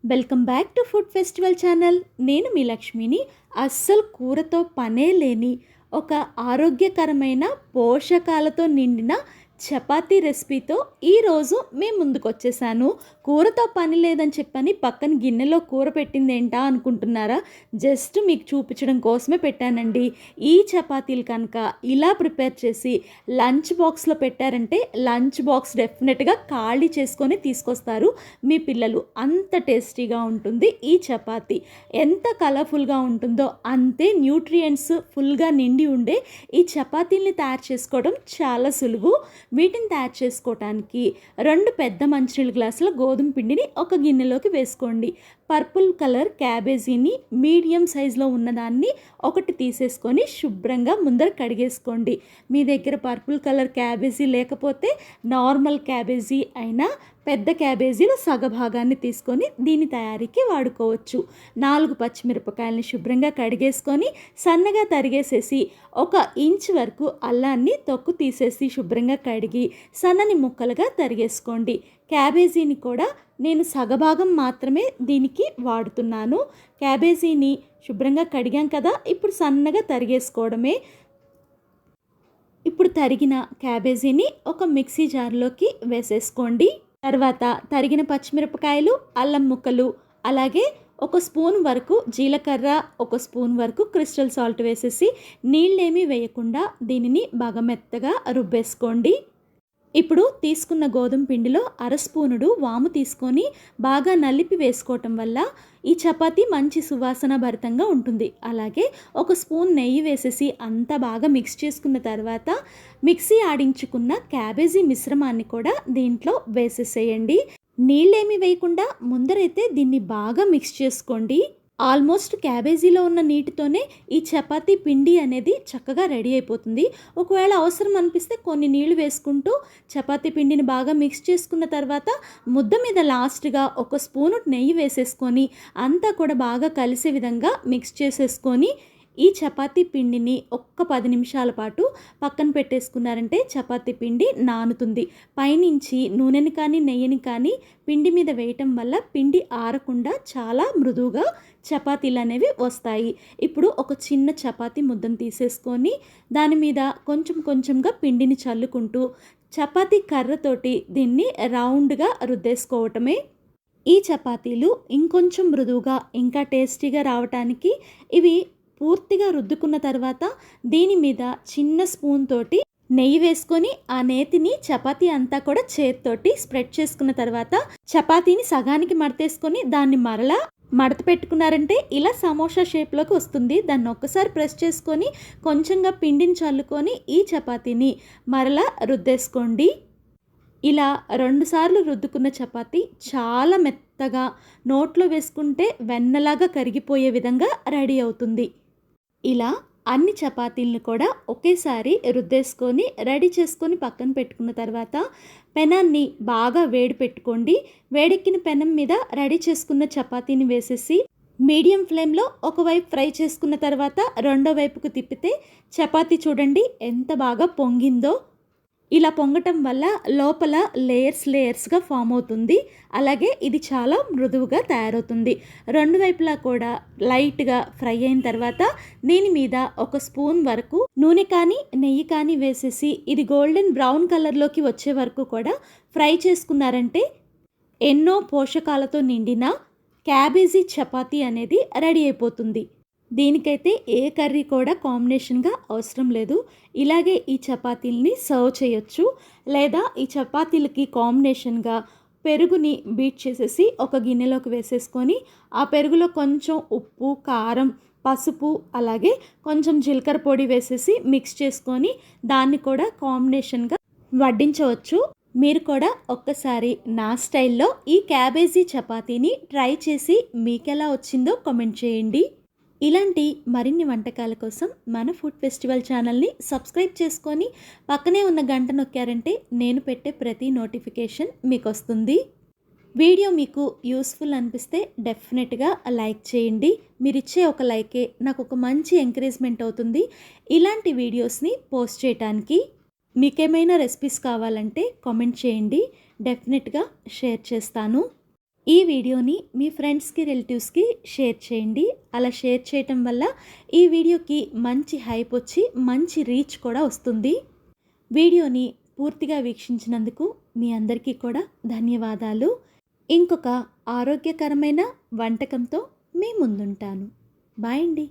Welcome back to food festival channel. నేను మీ లక్ష్మిని. అస్సలు కూరతో పనే లేని ఒక ఆరోగ్యకరమైన పోషకాలతో నిండిన చపాతీ రెసిపీతో ఈరోజు మేము ముందుకు వచ్చేసాను. కూరతో పని లేదని చెప్పని పక్కన గిన్నెలో కూర పెట్టింది ఏంటా అనుకుంటున్నారా? జస్ట్ మీకు చూపించడం కోసమే పెట్టానండి. ఈ చపాతీలు కనుక ఇలా ప్రిపేర్ చేసి లంచ్ బాక్స్లో పెట్టారంటే లంచ్ బాక్స్ డెఫినెట్గా ఖాళీ చేసుకొని తీసుకొస్తారు మీ పిల్లలు. అంత టేస్టీగా ఉంటుంది ఈ చపాతీ. ఎంత కలర్ఫుల్గా ఉంటుందో అంతే న్యూట్రియంట్స్ ఫుల్గా నిండి ఉండే ఈ చపాతీల్ని తయారు చేసుకోవడం చాలా సులువు. వీటిని తయారు చేసుకోవటానికి 2 పెద్ద మంచినీళ్ళ గ్లాసుల గోధుమ పిండిని ఒక గిన్నెలోకి వేసుకోండి. పర్పుల్ కలర్ క్యాబేజీని మీడియం సైజులో ఉన్నదాన్ని ఒకటి తీసేసుకొని శుభ్రంగా ముందర కడిగేసుకోండి. మీ దగ్గర పర్పుల్ కలర్ క్యాబేజీ లేకపోతే నార్మల్ క్యాబేజీ అయినా పెద్ద క్యాబేజీలో సగభాగాన్ని తీసుకొని దీని తయారీకి వాడుకోవచ్చు. 4 పచ్చిమిరపకాయలని శుభ్రంగా కడిగేసుకొని సన్నగా తరిగేసేసి 1 ఇంచ్ వరకు అల్లాన్ని తొక్కు తీసేసి శుభ్రంగా కడిగి సన్నని ముక్కలుగా తరిగేసుకోండి. క్యాబేజీని కూడా నేను సగభాగం మాత్రమే దీనికి వాడుతున్నాను. క్యాబేజీని శుభ్రంగా కడిగాం కదా, ఇప్పుడు సన్నగా తరిగేసుకోవడమే. ఇప్పుడు తరిగిన క్యాబేజీని ఒక మిక్సీ జార్లోకి వేసేసుకోండి. తర్వాత తరిగిన పచ్చిమిరపకాయలు, అల్లం ముక్కలు, అలాగే 1 స్పూన్ వరకు జీలకర్ర, 1 స్పూన్ వరకు క్రిస్టల్ సాల్ట్ వేసేసి నీళ్ళేమీ వేయకుండా దీనిని బాగా మెత్తగా రుబ్బేసుకోండి. ఇప్పుడు తీసుకున్న గోధుమ పిండిలో 1/2 స్పూనుడు వాము తీసుకొని బాగా నలిపి వేసుకోవటం వల్ల ఈ చపాతీ మంచి సువాసన భరితంగా ఉంటుంది. అలాగే 1 స్పూన్ నెయ్యి వేసేసి అంతా బాగా మిక్స్ చేసుకున్న తర్వాత మిక్సీ ఆడించుకున్న క్యాబేజీ మిశ్రమాన్ని కూడా దీంట్లో వేసేసేయండి. నీళ్ళేమి వేయకుండా ముందరైతే దీన్ని బాగా మిక్స్ చేసుకోండి. ఆల్మోస్ట్ క్యాబేజీలో ఉన్న నీటితోనే ఈ చపాతీ పిండి అనేది చక్కగా రెడీ అయిపోతుంది. ఒకవేళ అవసరం అనిపిస్తే కొన్ని నీళ్లు వేసుకుంటూ చపాతీ పిండిని బాగా మిక్స్ చేసుకున్న తర్వాత ముద్ద మీద లాస్ట్గా 1 స్పూను నెయ్యి వేసేసుకొని అంతా కూడా బాగా కలిసే విధంగా మిక్స్ చేసేసుకొని ఈ చపాతీ పిండిని ఒక్క 10 నిమిషాల పాటు పక్కన పెట్టేసుకున్నారంటే చపాతీ పిండి నానుతుంది. పైనుంచి నూనెని కానీ నెయ్యిని కానీ పిండి మీద వేయటం వల్ల పిండి ఆరకుండా చాలా మృదువుగా చపాతీలు అనేవి వస్తాయి. ఇప్పుడు ఒక చిన్న చపాతీ ముద్దను తీసేసుకొని దాని మీద కొంచెం కొంచెంగా పిండిని చల్లుకుంటూ చపాతీ కర్రతోటి దీన్ని రౌండ్గా రుద్దేసుకోవటమే. ఈ చపాతీలు ఇంకొంచెం మృదువుగా ఇంకా టేస్టీగా రావటానికి ఇవి పూర్తిగా రుద్దుకున్న తర్వాత దీని మీద చిన్న స్పూన్ తోటి నెయ్యి వేసుకొని ఆ నేతిని చపాతీ అంతా కూడా చేతితోటి స్ప్రెడ్ చేసుకున్న తర్వాత చపాతీని సగానికి మడతేసుకొని దాన్ని మరలా మడత పెట్టుకున్నారంటే ఇలా సమోసా షేప్లోకి వస్తుంది. దాన్ని ఒక్కసారి ప్రెస్ చేసుకొని కొంచెంగా పిండిని చల్లుకొని ఈ చపాతీని మరలా రుద్దేసుకోండి. ఇలా 2 సార్లు రుద్దుకున్న చపాతీ చాలా మెత్తగా నోట్లో వేసుకుంటే వెన్నలాగా కరిగిపోయే విధంగా రెడీ అవుతుంది. ఇలా అన్ని చపాతీలను కూడా ఒకేసారి రుద్దేసుకొని రెడీ చేసుకొని పక్కన పెట్టుకున్న తర్వాత పెనాన్ని బాగా వేడి పెట్టుకోండి. వేడెక్కిన పెనం మీద రెడీ చేసుకున్న చపాతీని వేసేసి మీడియం ఫ్లేమ్లో ఒకవైపు ఫ్రై చేసుకున్న తర్వాత రెండో వైపుకు తిప్పితే చపాతీ చూడండి ఎంత బాగా పొంగిందో. ఇలా పొంగటం వల్ల లోపల లేయర్స్గా ఫామ్ అవుతుంది. అలాగే ఇది చాలా మృదువుగా తయారవుతుంది. 2 వైపులా కూడా లైట్గా ఫ్రై అయిన తర్వాత దీని మీద 1 స్పూన్ వరకు నూనె కానీ నెయ్యి కానీ వేసేసి ఇది గోల్డెన్ బ్రౌన్ కలర్లోకి వచ్చే వరకు కూడా ఫ్రై చేసుకున్నారంటే ఎన్నో పోషకాలతో నిండిన క్యాబేజీ చపాతీ అనేది రెడీ అయిపోతుంది. దీనికైతే ఏ కర్రీ కూడా కాంబినేషన్గా అవసరం లేదు. ఇలాగే ఈ చపాతీలని సర్వ్ చేయొచ్చు. లేదా ఈ చపాతీలకి కాంబినేషన్గా పెరుగుని బీట్ చేసేసి ఒక గిన్నెలోకి వేసేసుకొని ఆ పెరుగులో కొంచెం ఉప్పు, కారం, పసుపు, అలాగే కొంచెం జీలకర్ర పొడి వేసేసి మిక్స్ చేసుకొని దాన్ని కూడా కాంబినేషన్గా వడ్డించవచ్చు. మీరు కూడా ఒక్కసారి నా స్టైల్లో ఈ క్యాబేజీ చపాతీని ట్రై చేసి మీకెలా వచ్చిందో కామెంట్ చేయండి. ఇలాంటి మరిన్ని వంటకాల కోసం మన ఫుడ్ ఫెస్టివల్ ఛానల్ని సబ్స్క్రైబ్ చేసుకొని పక్కనే ఉన్న గంట నొక్కారంటే నేను పెట్టే ప్రతి నోటిఫికేషన్ మీకు వస్తుంది. వీడియో మీకు యూస్ఫుల్ అనిపిస్తే డెఫినెట్గా లైక్ చేయండి. మీరు ఇచ్చే ఒక లైకే నాకు ఒక మంచి ఎంకరేజ్మెంట్ అవుతుంది ఇలాంటి వీడియోస్ని పోస్ట్ చేయడానికి. మీకేమైనా రెసిపీస్ కావాలంటే కామెంట్ చేయండి, డెఫినెట్గా షేర్ చేస్తాను. ఈ వీడియోని మీ ఫ్రెండ్స్కి రిలేటివ్స్కి షేర్ చేయండి. అలా షేర్ చేయటం వల్ల ఈ వీడియోకి మంచి హైప్ వచ్చి మంచి రీచ్ కూడా వస్తుంది. వీడియోని పూర్తిగా వీక్షించినందుకు మీ అందరికీ కూడా ధన్యవాదాలు. ఇంకొక ఆరోగ్యకరమైన వంటకంతో మీ ముందుంటాను. బాయ్ అండి.